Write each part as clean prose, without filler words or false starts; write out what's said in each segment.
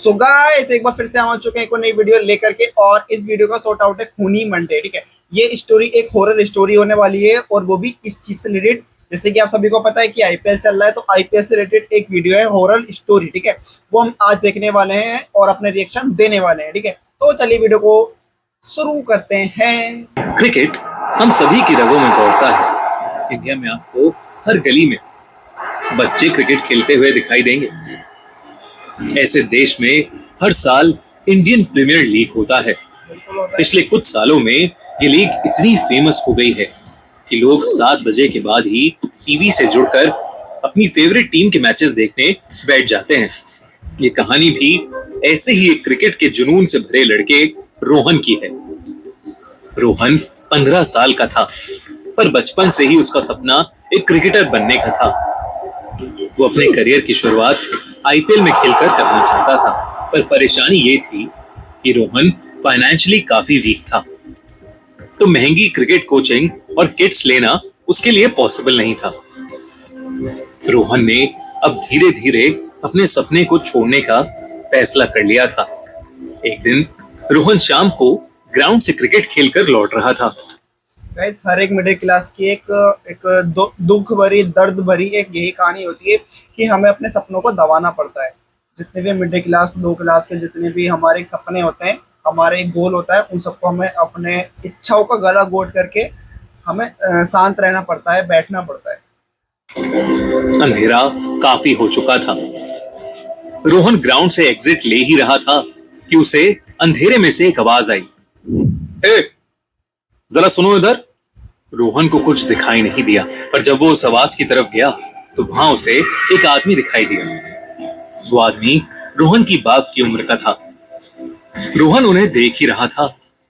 So guys एक बार फिर से हम आ चुके हैं एक और नई वीडियो लेकर के। और इस वीडियो का सॉर्ट आउट है खूनी मंडे। ठीक है, ये स्टोरी एक हॉरर स्टोरी होने वाली है और वो भी इस चीज से रिलेटेड। जैसे कि आप सभी को पता है कि आईपीएल चल रहा है, तो आईपीएल से रिलेटेड एक वीडियो है हॉरर स्टोरी। ठीक है, वो हम आज देखने वाले हैं और अपने रिएक्शन देने वाले हैं। ठीक है, तो चलिए वीडियो को शुरू करते हैं। क्रिकेट हम सभी की रगों में दौड़ता है। इंडिया में आपको हर गली में बच्चे क्रिकेट खेलते हुए दिखाई देंगे। ऐसे देश में हर साल इंडियन प्रीमियर लीग होता है। पिछले कुछ सालों में ये लीग इतनी फेमस हो गई है कि लोग 7 बजे के बाद ही टीवी से जुड़कर अपनी फेवरेट टीम के मैचेस देखने बैठ जाते हैं। ये कहानी भी ऐसे ही एक क्रिकेट के जुनून से भरे लड़के रोहन की है। रोहन 15 साल का था, पर बचपन से ही उसका सपना एक क्रिकेटर बनने का था। वो अपने करियर की शुरुआत आईपीएल में खेलकर करना चाहता था, पर परेशानी ये थी कि रोहन फाइनेंशियली काफी वीक था, तो महंगी क्रिकेट कोचिंग और किट्स लेना उसके लिए पॉसिबल नहीं था। रोहन ने अब धीरे धीरे अपने सपने को छोड़ने का फैसला कर लिया था। एक दिन रोहन शाम को ग्राउंड से क्रिकेट खेलकर लौट रहा था। गाइस हर एक मिडिल क्लास की दुख भरी दर्द भरी एक यही कहानी होती है कि हमें अपने सपनों को दबाना पड़ता है। जितने भी मिडिल क्लास लो क्लास के जितने भी हमारे सपने होते हैं, हमारे एक गोल होता है, उन सबको हमें अपने इच्छाओं का गला घोट करके हमें शांत रहना पड़ता है, बैठना पड़ता है। अंधेरा काफी हो चुका था। रोहन ग्राउंड से एग्जिट ले ही रहा था कि उसे अंधेरे में से एक आवाज आई, ए, जरा सुनो इधर। रोहन को कुछ दिखाई नहीं दिया, पर जब वो उस आवाज की तरफ गया तो वहां उसे एक आदमी दिखाई दिया। वो आदमी रोहन की बाप की उम्र का था। रोहन उन्हें देख ही रहा था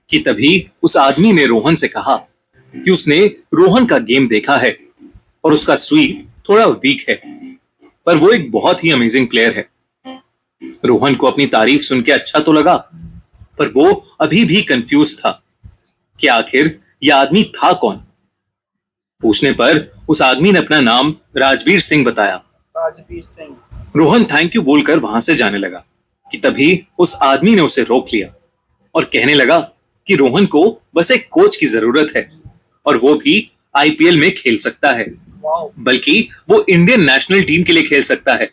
कि तभी उस आदमी ने रोहन से कहा कि उसने रोहन का गेम देखा है और उसका स्वीप थोड़ा वीक है, पर वो एक बहुत ही अमेजिंग प्लेयर है। रोहन को अपनी तारीफ सुन के अच्छा तो लगा, पर वो अभी भी कंफ्यूज था कि आखिर यह आदमी था कौन। पूछने पर उस आदमी ने अपना नाम राजवीर सिंह बताया। राजवीर सिंह। रोहन थैंक यू बोलकर वहां से जाने लगा कि तभी उस आदमी ने उसे रोक लिया और कहने लगा कि रोहन को बस एक कोच की जरूरत है और वो भी आईपीएल में खेल सकता है, बल्कि वो इंडियन नेशनल टीम के लिए खेल सकता है।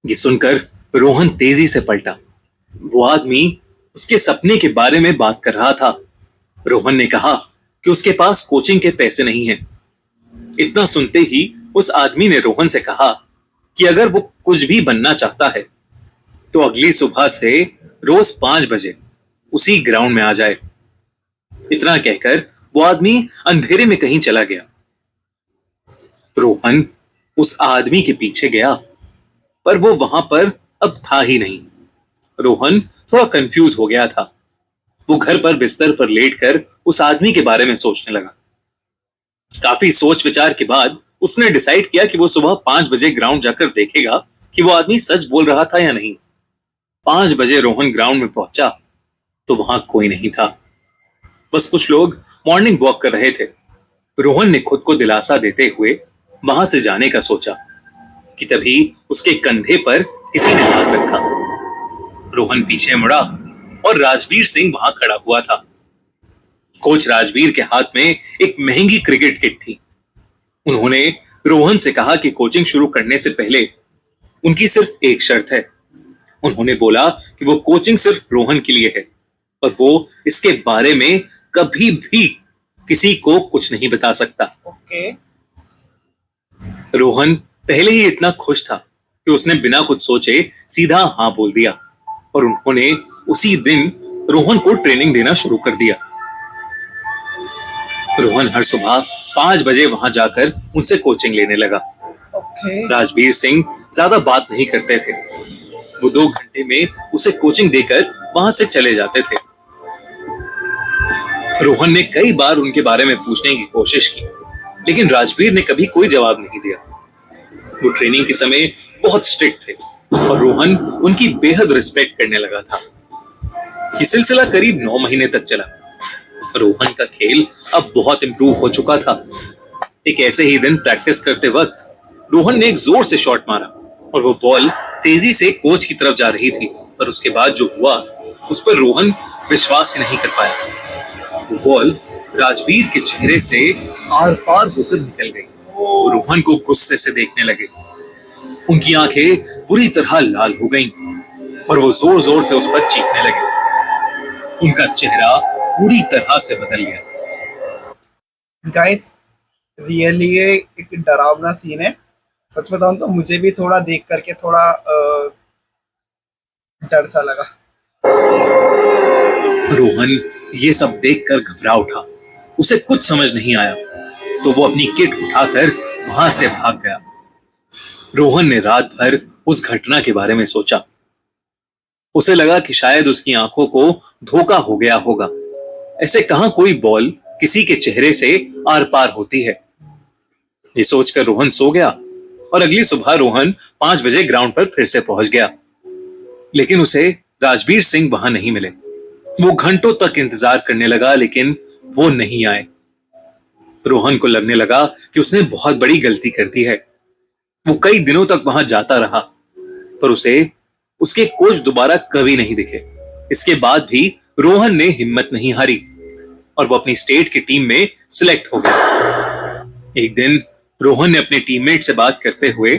ये सुनकर रोहन तेजी से पलटा। वो आदमी उसके सपने के बारे में बात कर रहा था। रोहन ने कहा कि उसके पास कोचिंग के पैसे नहीं हैं। इतना सुनते ही उस आदमी ने रोहन से कहा कि अगर वो कुछ भी बनना चाहता है तो अगली सुबह से रोज 5 बजे उसी ग्राउंड में आ जाए। इतना कहकर वो आदमी अंधेरे में कहीं चला गया। रोहन उस आदमी के पीछे गया, पर वो वहां पर अब था ही नहीं। रोहन थोड़ा कंफ्यूज हो गया था। वो घर पर बिस्तर पर लेटकर उस आदमी के बारे में सोचने लगा। काफी सोच विचार के बाद उसने डिसाइड किया कि वो सुबह 5 बजे ग्राउंड जाकर देखेगा कि वो आदमी सच बोल रहा था या नहीं। 5 बजे रोहन ग्राउंड में पहुंचा तो वहां कोई नहीं था, बस कुछ लोग मॉर्निंग वॉक कर रहे थे। रोहन ने खुद को दिलासा देते हुए वहां से जाने का सोचा कि तभी उसके कंधे पर किसी ने हाथ रखा। रोहन पीछे मुड़ा और राजवीर सिंह वहां खड़ा हुआ था। कोच राजवीर के हाथ में एक महंगी क्रिकेट किट थी। उन्होंने रोहन से कहा कि कोचिंग शुरू करने से पहले उनकी सिर्फ एक शर्त है। उन्होंने बोला कि वो कोचिंग सिर्फ रोहन के लिए है और वो इसके बारे में कभी भी किसी को कुछ नहीं बता सकता। ओके। रोहन पहले ही इतना खुश था कि उसने बिना कुछ सोचे सीधा हाँ बोल दिया और उन्होंने उसी दिन रोहन को ट्रेनिंग देना शुरू कर दिया। रोहन हर सुबह 5 बजे वहां जाकर उनसे कोचिंग लेने लगा। राजवीर सिंह ज्यादा बात नहीं करते थे। वो 2 घंटे में उसे कोचिंग देकर वहां से चले जाते थे। रोहन ने कई बार उनके बारे में पूछने की कोशिश की, लेकिन राजवीर ने कभी कोई जवाब नहीं दिया। वो ट्रेनिंग के समय बहुत स्ट्रिक्ट थे और रोहन उनकी बेहद रिस्पेक्ट करने लगा था। ये सिलसिला करीब 9 महीने तक चला। रोहन का खेल अब बहुत इंप्रूव हो चुका था। एक ऐसे ही दिन प्रैक्टिस करते वक्त रोहन ने एक जोर से शॉट मारा और वो बॉल तेजी से कोच की तरफ जा रही थी। पर उसके बाद जो हुआ उस पर रोहन विश्वास ही नहीं कर पाया। वो बॉल राजवीर के चेहरे से आर पार होकर निकल गई। वो रोहन को गुस्से से देखने लगे। उनकी आंखें बुरी तरह लाल हो गईं और वो जोर जोर से उस पर चीखने लगे। उनका चेहरा पूरी तरह से बदल गया। गाइस रियली ये एक डरावना सीन है। सच बताऊं तो मुझे भी थोड़ा देख करके थोड़ा डर सा लगा। रोहन ये सब देखकर घबरा उठा। उसे कुछ समझ नहीं आया तो वो अपनी किट उठाकर वहां से भाग गया। रोहन ने रात भर उस घटना के बारे में सोचा। उसे लगा कि शायद उसकी आंखों को धोखा हो गया होगा। ऐसे कहां कोई बॉल किसी के चेहरे से आर पार होती है। ये सोचकर रोहन सो गया और अगली सुबह रोहन 5 बजे ग्राउंड पर फिर से पहुंच गया। लेकिन उसे राजवीर सिंह वहां नहीं मिले। वो घंटों तक इंतजार करने लगा लेकिन वो नहीं आए। रोहन को लगने लगा कि उसने बहुत बड़ी गलती कर दी है। वो कई दिनों तक वहां जाता रहा पर उसे उसके कोच दोबारा कभी नहीं दिखे। इसके बाद भी रोहन ने हिम्मत नहीं हारी और वो अपनी स्टेट की टीम में सिलेक्ट हो गया। एक दिन रोहन ने अपने टीममेट से बात करते हुए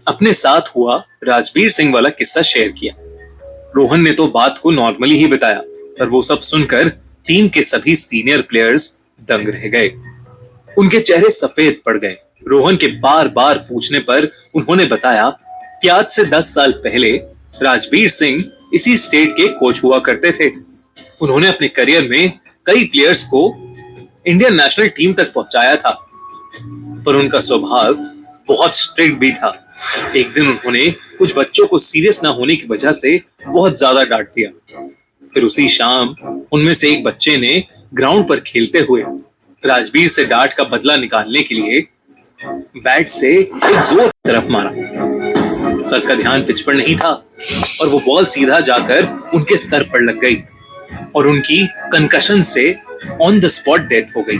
अपने साथ हुआ राजवीर सिंह वाला किस्सा शेयर किया। रोहन ने तो बात को नॉर्मली ही बताया पर वो सब सुनकर टीम के सभी सीनियर प्लेयर्स दंग रह गए। उनके चेहरे सफेद पड़ गए। रोहन के बार बार पूछने पर उन्होंने बताया कि आज से 10 साल पहले राजवीर सिंह इसी स्टेट के कोच हुआ करते थे। उन्होंने अपने करियर में कई प्लेयर्स को इंडियन नेशनल टीम तक पहुंचाया था पर उनका स्वभाव बहुत स्ट्रिक्ट भी था। एक दिन उन्होंने कुछ बच्चों को सीरियस ना होने की वजह से बहुत ज्यादा डांट दिया। फिर उसी शाम उनमें से एक बच्चे ने ग्राउंड पर खेलते हुए राजवीर से डांट का बदला निकालने के लिए बैट से एक जोर तरफ मारा। सर का ध्यान पिच पर नहीं था और वो बॉल सीधा जाकर उनके सर पर लग गई और उनकी कंकशन से ऑन द स्पॉट डेथ हो गई।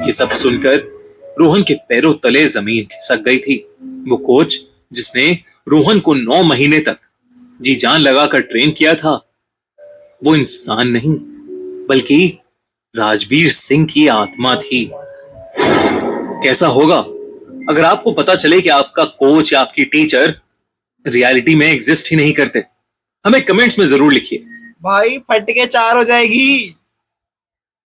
ये सब सुनकर रोहन के पैरों तले जमीन खिसक गई थी। वो कोच जिसने रोहन को 9 महीने तक जी जान लगाकर ट्रेन किया था वो इंसान नहीं बल्कि राजवीर सिंह की आत्मा थी। कैसा होगा अगर आपको पता चले कि आपका कोच या आपकी टीचर रियलिटी में एग्जिस्ट ही नहीं करते? हमें कमेंट्स में जरूर लिखिए। भाई फट के 4 हो जाएगी।